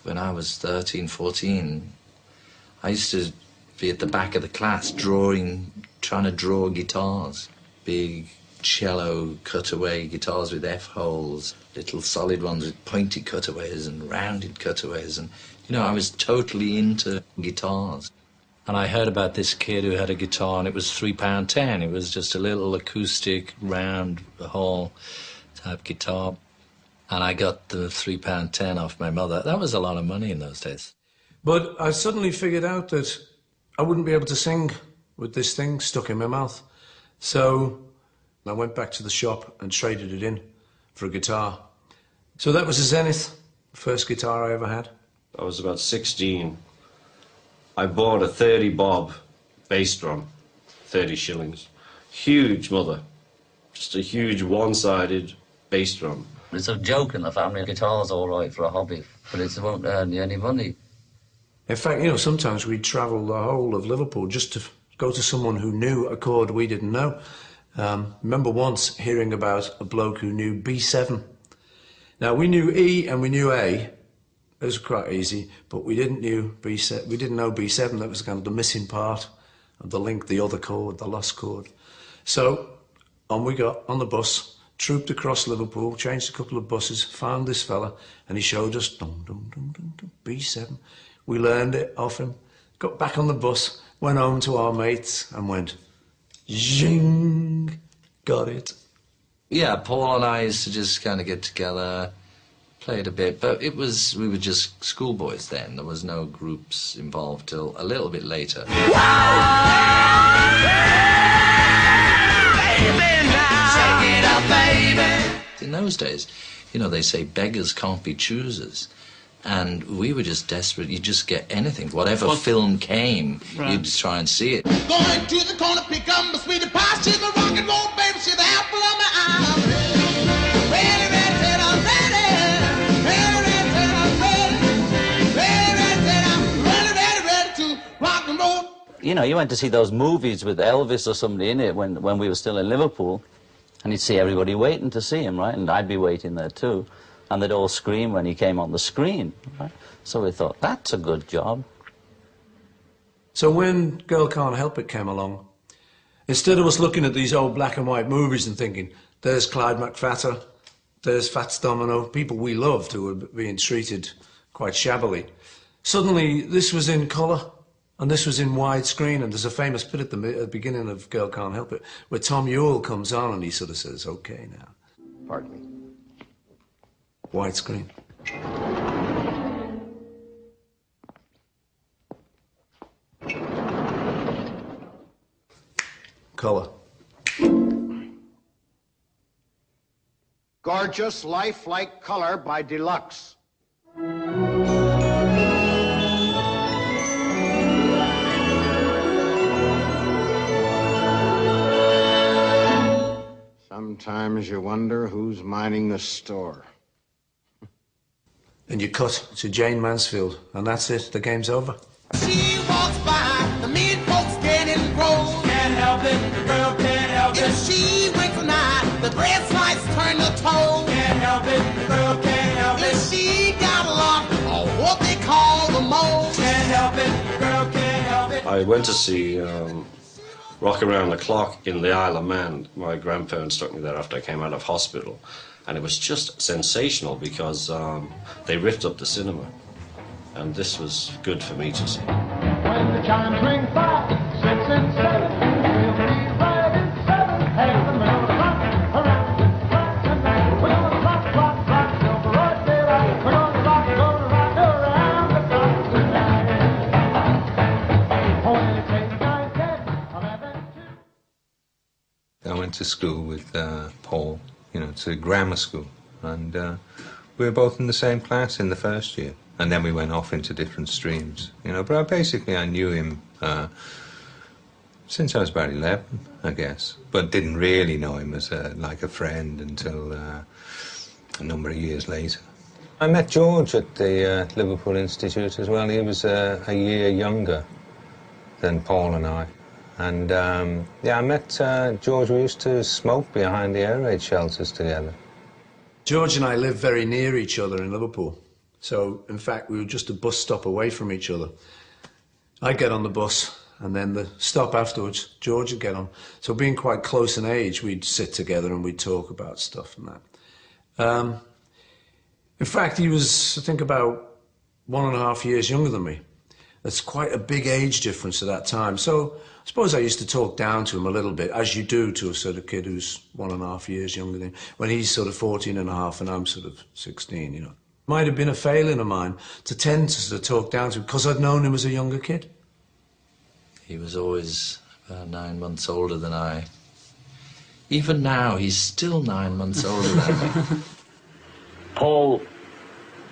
when I was 13, 14, I used to be at the back of the class trying to draw guitars. Big cello cutaway guitars with F-holes, little solid ones with pointy cutaways and rounded cutaways. And, you know, I was totally into guitars. And I heard about this kid who had a guitar, and it was £3.10. It was just a little acoustic, round, hole type guitar. And I got the £3.10 off my mother. That was a lot of money in those days. But I suddenly figured out that I wouldn't be able to sing with this thing stuck in my mouth. So I went back to the shop and traded it in for a guitar. So that was a Zenith, the first guitar I ever had. I was about 16. I bought a 30 bob bass drum, 30 shillings. Huge, mother. Just a huge one-sided bass drum. It's a joke in the family. Guitar's all right for a hobby, but it won't earn you any money. In fact, you know, sometimes we'd travel the whole of Liverpool just to go to someone who knew a chord we didn't know. Remember once hearing about a bloke who knew B7. Now, we knew E and we knew A. It was quite easy, but we didn't know B7. That was kind of the missing part of the link, the other chord, the lost chord. So on we got on the bus, trooped across Liverpool, changed a couple of buses, found this fella, and he showed us dum, dum, dum, dum, dum, B7. We learned it off him, got back on the bus, went home to our mates and went, zing, got it. Yeah, Paul and I used to just kind of get together, played a bit, but we were just schoolboys then. There was no groups involved till a little bit later. In those days, you know, they say beggars can't be choosers. And we were just desperate. You'd just get anything. Whatever film came, right, you'd just try and see it. Going to the corner, pick up my sweetie pie. She's a rock and roll baby. She's the apple of my eye. Ready, ready, ready, I'm ready. Ready, ready, ready, I'm ready. Ready, ready, ready, I'm ready, ready, ready to rock and roll. You know, you went to see those movies with Elvis or somebody in it when we were still in Liverpool, and you'd see everybody waiting to see him, right? And I'd be waiting there too. And they'd all scream when he came on the screen, right? So we thought, that's a good job. So when Girl Can't Help It came along, instead of us looking at these old black and white movies and thinking, there's Clyde McPhatter, there's Fats Domino, people we loved who were being treated quite shabbily, suddenly this was in colour and this was in widescreen, and there's a famous bit at the beginning of Girl Can't Help It where Tom Ewell comes on and he sort of says, OK now. Pardon me. Widescreen. Colour. Gorgeous lifelike color by Deluxe. Sometimes you wonder who's minding the store. And you cut to Jane Mansfield, and that's it, the game's over. She walks by, the mean folks getting gross. Can't help it, the girl can't help it. If she winks an eye, the bread slice turn to toast. Can't help it, the girl can't help it. If she got a lot of what they call the most. Can't help it, the girl can't help it. I went to see Rock Around the Clock in the Isle of Man. My grandparents took me there after I came out of hospital. And it was just sensational because they ripped up the cinema. And this was good for me to see. When the chimes ring 5, 6, and 7, we'll be right in 7. Hey, we're gonna rock around the clock tonight. We're gonna rock, rock, rock till broad daylight. We're gonna rock around the clock tonight. When it's 8, 9, 10, 11, 2. I went to school with Paul, you know, to grammar school, and we were both in the same class in the first year, and then we went off into different streams, you know, but I knew him since I was about 11, I guess, but didn't really know him as like a friend until a number of years later. I met George at the Liverpool Institute as well. He was a year younger than Paul and I. And, yeah, I met George. We used to smoke behind the air raid shelters together. George and I lived very near each other in Liverpool. So, in fact, we were just a bus stop away from each other. I'd get on the bus, and then the stop afterwards, George would get on. So being quite close in age, we'd sit together and we'd talk about stuff and that. In fact, he was, I think, about 1.5 years younger than me. That's quite a big age difference at that time. So I suppose I used to talk down to him a little bit, as you do to a sort of kid who's 1.5 years younger than him, when he's sort of 14.5 and I'm sort of 16, you know. Might have been a failing of mine to tend to sort of talk down to him because I'd known him as a younger kid. He was always about 9 months older than I. Even now, he's still 9 months older than me. Paul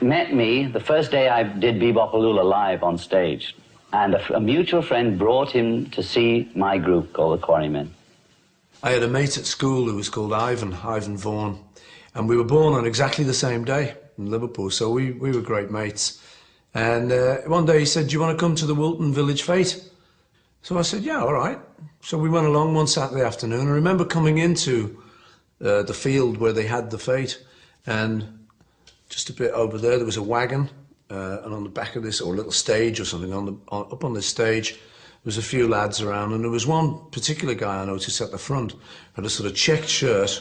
met me the first day I did Bebopaloola live on stage, and a mutual friend brought him to see my group called the Quarrymen. I had a mate at school who was called Ivan Vaughan, and we were born on exactly the same day in Liverpool, so we were great mates. And one day he said, "Do you want to come to the Wilton Village Fete?" So I said, "Yeah, all right." So we went along one Saturday afternoon. I remember coming into the field where they had the fete, and just a bit over there was a wagon, and on the back of this, or a little stage or something, up on this stage, there was a few lads around, and there was one particular guy I noticed at the front, had a sort of checked shirt,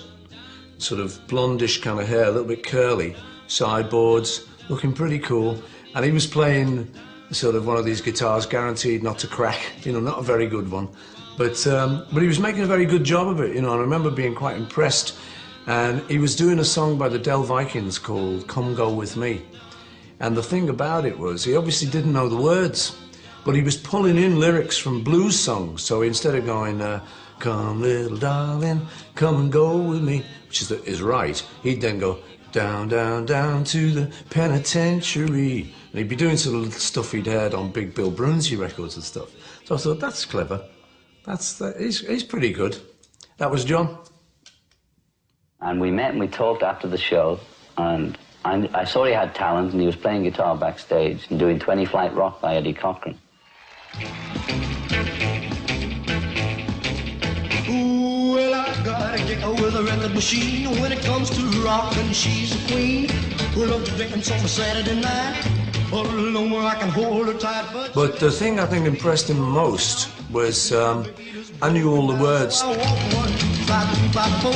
sort of blondish kind of hair, a little bit curly, sideboards, looking pretty cool, and he was playing sort of one of these guitars guaranteed not to crack, you know, not a very good one, but he was making a very good job of it, you know, and I remember being quite impressed. And he was doing a song by the Del Vikings called Come Go With Me. And the thing about it was, he obviously didn't know the words, but he was pulling in lyrics from blues songs. So instead of going, come little darling, come and go with me, which is right, he'd then go, down, down, down to the penitentiary. And he'd be doing sort of stuff he'd heard on Big Bill Brunsey records and stuff. So I thought, that's clever. He's pretty good. That was John. And we met and we talked after the show, and I saw he had talent, and he was playing guitar backstage and doing 20 Flight Rock by Eddie Cochran. Ooh, well, I gotta get with a record machine. When it comes to rockin', she's a queen. Love to dance on a Saturday night. All alone where I can hold her tight. But the thing I think impressed him most was I knew all the words. 1, 2, 5, 2, 5, 4,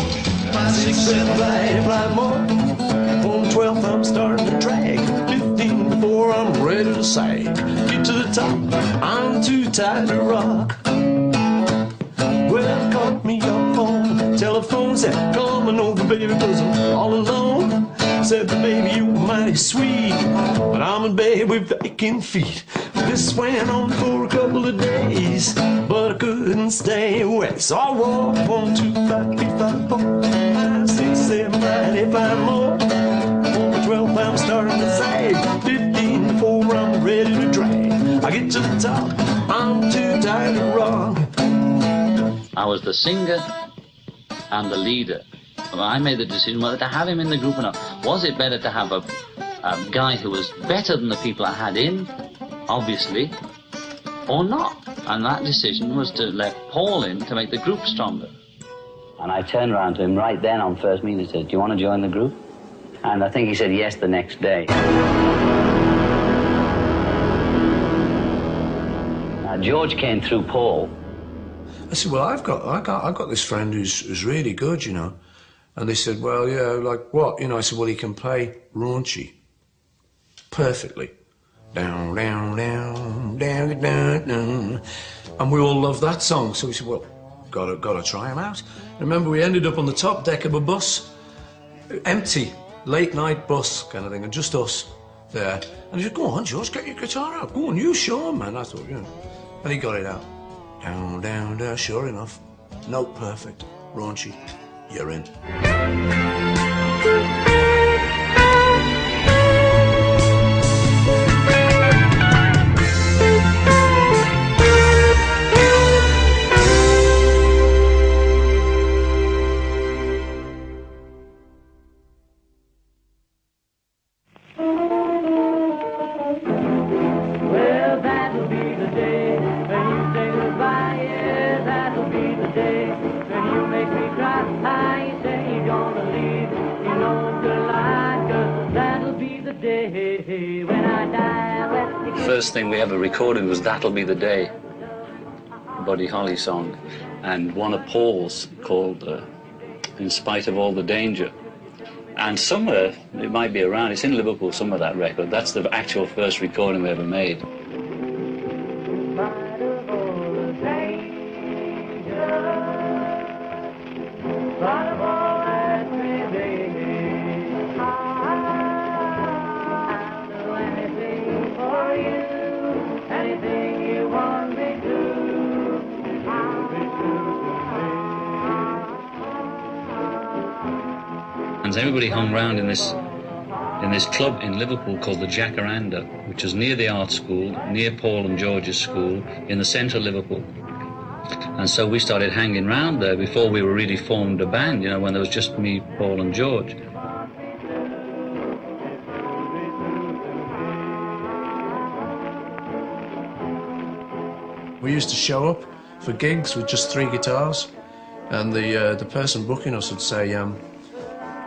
5, 6, 7, 5 more. On 12th I'm starting to drag. 15 before I'm ready to sag. Get to the top, I'm too tired to rock. Well, caught me up on the telephone, said, coming over, baby, 'cause I'm all alone. Said, baby, you're mighty sweet, but I'm in bed with aching feet. This went on for a couple of days, but I couldn't stay away. So I walked 1, 2, 5, 3, 5, 4, 5, 6, 7, 8, 5 more. On the 12th I'm starting to sag. 15 before I'm ready to drag. I get to the top, I'm too tired to rock. I was the singer and the leader. I made the decision whether to have him in the group or not. Was it better to have a guy who was better than the people I had in, obviously, or not? And that decision was to let Paul in to make the group stronger. And I turned around to him right then on first meeting and said, "Do you want to join the group?" And I think he said yes the next day. George came through Paul. I said, "Well, I've got this friend who's really good, you know." And they said, "Well, yeah, like what?" You know, I said, "Well, he can play raunchy perfectly. Down, down, down, down, down, down." And we all loved that song. So we said, "Well, gotta try him out." And remember, we ended up on the top deck of a bus, empty, late night bus kind of thing, and just us there. And he said, "Go on, George, get your guitar out. Go on, you show him, man." I thought, you know. And he got it out. Down, down, down. Sure enough, note perfect, raunchy. You're in. Well, that'll be the day when you say goodbye. Yeah, that'll be the day when you make me cry. You say you're gonna leave, you know The first thing we ever recorded was That'll Be the Day, a Buddy Holly song, and one of Paul's called In Spite of All the Danger. And somewhere, it might be around, it's in Liverpool, some of that record. That's the actual first recording we ever made. And everybody hung round in this club in Liverpool called the Jacaranda, which was near the art school, near Paul and George's school, in the centre of Liverpool. And so we started hanging round there before we were really formed a band, you know, when there was just me, Paul and George. We used to show up for gigs with just 3 guitars, and the person booking us would say,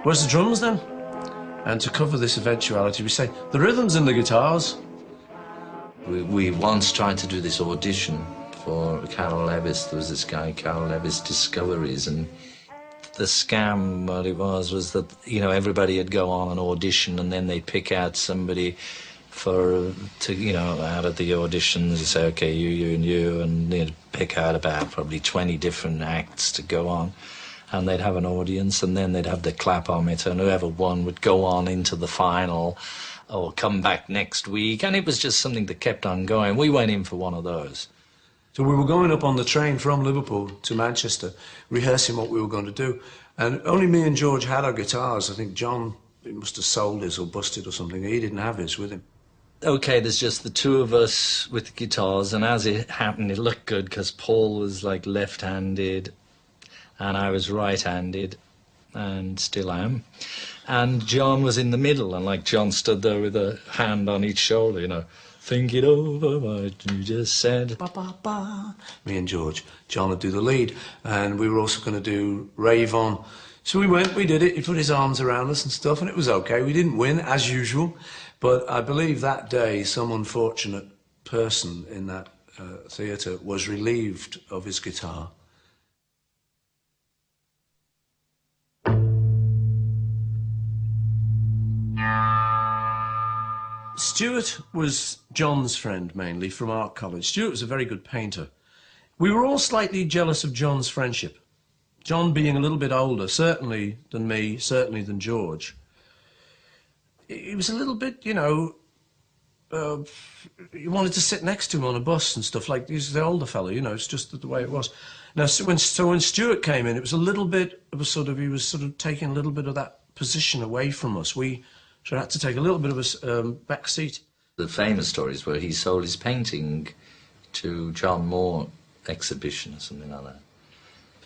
where's the drums then? And to cover this eventuality, we say, the rhythm's in the guitars. We once tried to do this audition for Carol Levis. There was this guy, Carol Levis Discoveries, and the scam, what it was that, you know, everybody would go on an audition and then they'd pick out somebody out of the auditions. You say, okay, you, and they'd pick out about probably 20 different acts to go on. And they'd have an audience, and then they'd have the clapometer, and whoever won would go on into the final or come back next week. And it was just something that kept on going. We went in for one of those. So we were going up on the train from Liverpool to Manchester, rehearsing what we were going to do. And only me and George had our guitars. I think John must have sold his or busted or something. He didn't have his with him. Okay, there's just the 2 of us with the guitars, and as it happened, it looked good because Paul was like left-handed and I was right-handed, and still am. And John was in the middle, and like John stood there with a hand on each shoulder, you know, think it over what you just said. Ba, ba, ba. Me and George. John would do the lead, and we were also going to do Rave On. So we went, we did it, he put his arms around us and stuff, and it was okay. We didn't win, as usual, but I believe that day some unfortunate person in that theatre was relieved of his guitar. Stuart was John's friend, mainly, from art college. Stuart was a very good painter. We were all slightly jealous of John's friendship. John being a little bit older, certainly than me, certainly than George. He was a little bit, you know, you wanted to sit next to him on a bus and stuff, like he's the older fellow, you know, it's just the way it was. Now, so when Stuart came in, it was a little bit of he was sort of taking a little bit of that position away from us. We had to take a little bit of a back seat. The famous stories where he sold his painting to John Moore exhibition or something like that.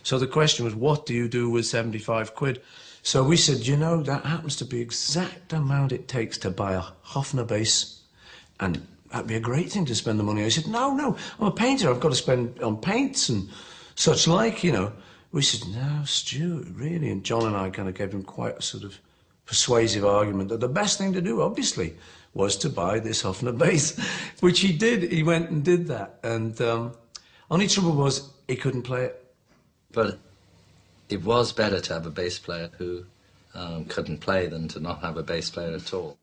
So the question was, what do you do with 75 quid? So we said, you know, that happens to be the exact amount it takes to buy a Hofner bass, and that'd be a great thing to spend the money on. He said, no, I'm a painter, I've got to spend on paints and such like, you know. We said, no, Stuart, really? And John and I kind of gave him quite a sort of persuasive argument that the best thing to do, obviously, was to buy this Hofner bass, which he did. He went and did that. And only trouble was he couldn't play it. But it was better to have a bass player who couldn't play than to not have a bass player at all.